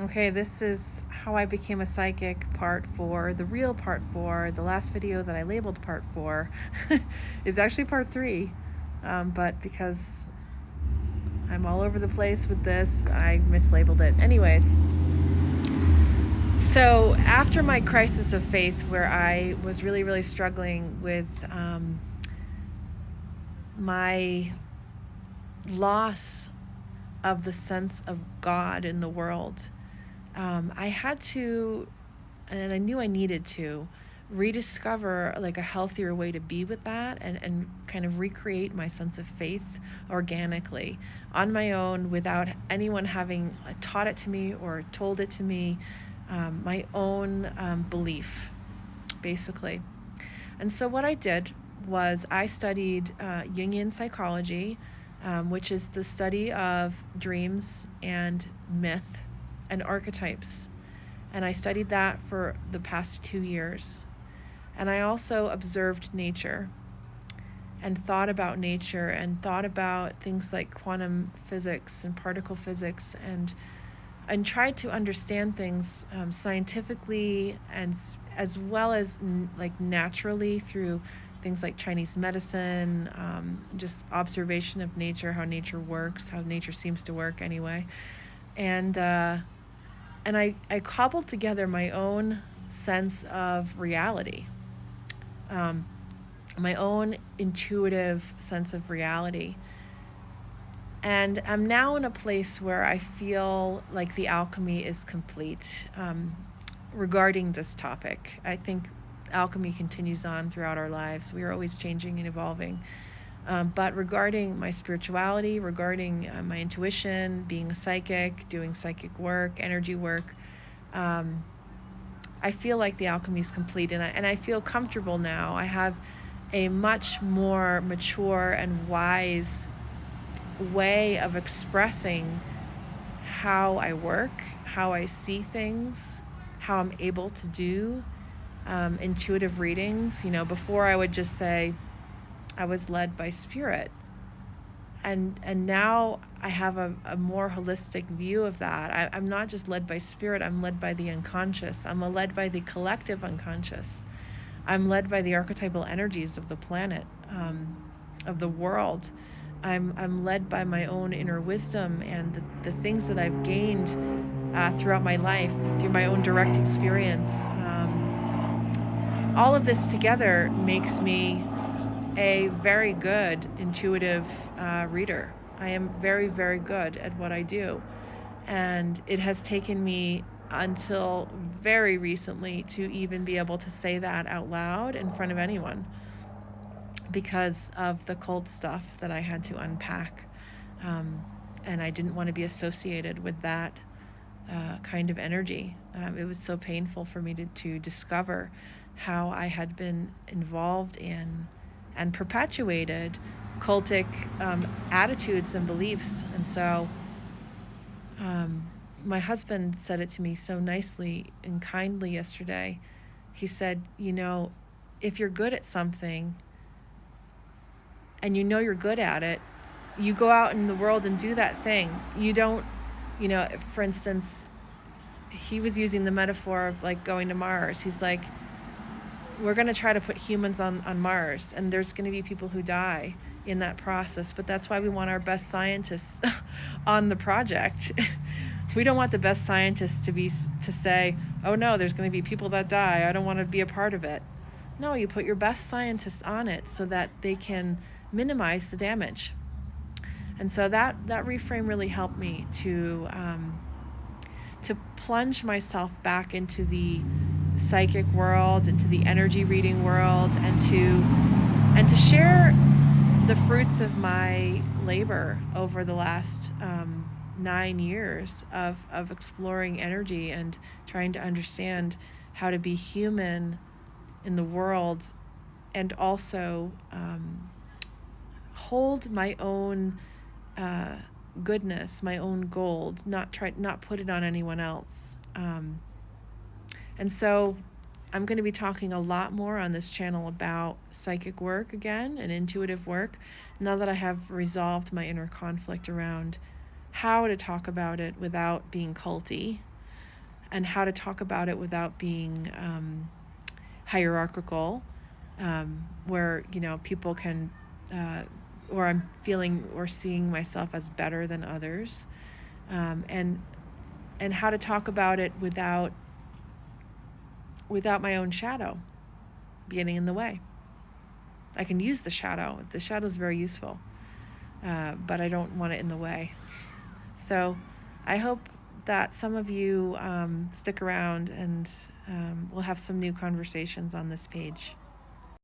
Okay, this is how I became a psychic, part 4. The real part 4, the last video that I labeled part 4, is actually part 3. But because I'm all over the place with this, I mislabeled it. Anyways, so after my crisis of faith, where I was really, really struggling with my loss of the sense of God in the world, I had to, and I knew I needed to, rediscover like a healthier way to be with that, and kind of recreate my sense of faith organically on my own without anyone having taught it to me or told it to me, my own belief, basically. And so what I did was I studied Jungian psychology, which is the study of dreams and myth and archetypes. And I studied that for the past 2 years. And I also observed nature and thought about nature and thought about things like quantum physics and particle physics, and tried to understand things scientifically, and as well as like naturally through things like Chinese medicine, just observation of nature, how nature works, how nature seems to work anyway. And I cobbled together my own sense of reality, my own intuitive sense of reality. And I'm now in a place where I feel like the alchemy is complete regarding this topic. I think alchemy continues on throughout our lives. We are always changing and evolving. But regarding my spirituality, regarding my intuition, being a psychic, doing psychic work, energy work, I feel like the alchemy is complete, and I feel comfortable now. I have a much more mature and wise way of expressing how I work, how I see things, how I'm able to do intuitive readings. Before I would just say I was led by spirit. And now I have a more holistic view of that. I'm not just led by spirit, I'm led by the unconscious. I'm led by the collective unconscious. I'm led by the archetypal energies of the planet, of the world. I'm led by my own inner wisdom and the things that I've gained throughout my life, through my own direct experience. All of this together makes me a very good intuitive reader. I am very, very good at what I do. And it has taken me until very recently to even be able to say that out loud in front of anyone, because of the cold stuff that I had to unpack. And I didn't want to be associated with that kind of energy. It was so painful for me to discover how I had been involved in and perpetuated cultic attitudes and beliefs. And so my husband said it to me so nicely and kindly yesterday. He said, if you're good at something and you're good at it, you go out in the world and do that thing. You don't, for instance, he was using the metaphor of like going to Mars. He's like, we're going to try to put humans on Mars, and there's going to be people who die in that process. But that's why we want our best scientists on the project. We don't want the best scientists to say, oh no, there's going to be people that die, I don't want to be a part of it. No, you put your best scientists on it so that they can minimize the damage. And so that reframe really helped me to plunge myself back into the psychic world, into the energy reading world, and to share the fruits of my labor over the last 9 years of exploring energy and trying to understand how to be human in the world, and also hold my own goodness, my own gold, not put it on anyone else. And so I'm going to be talking a lot more on this channel about psychic work again and intuitive work, now that I have resolved my inner conflict around how to talk about it without being culty, and how to talk about it without being hierarchical, where people can, or I'm feeling or seeing myself as better than others, and how to talk about it without my own shadow getting in the way. I can use the shadow. The shadow is very useful, but I don't want it in the way. So I hope that some of you stick around, and we'll have some new conversations on this page.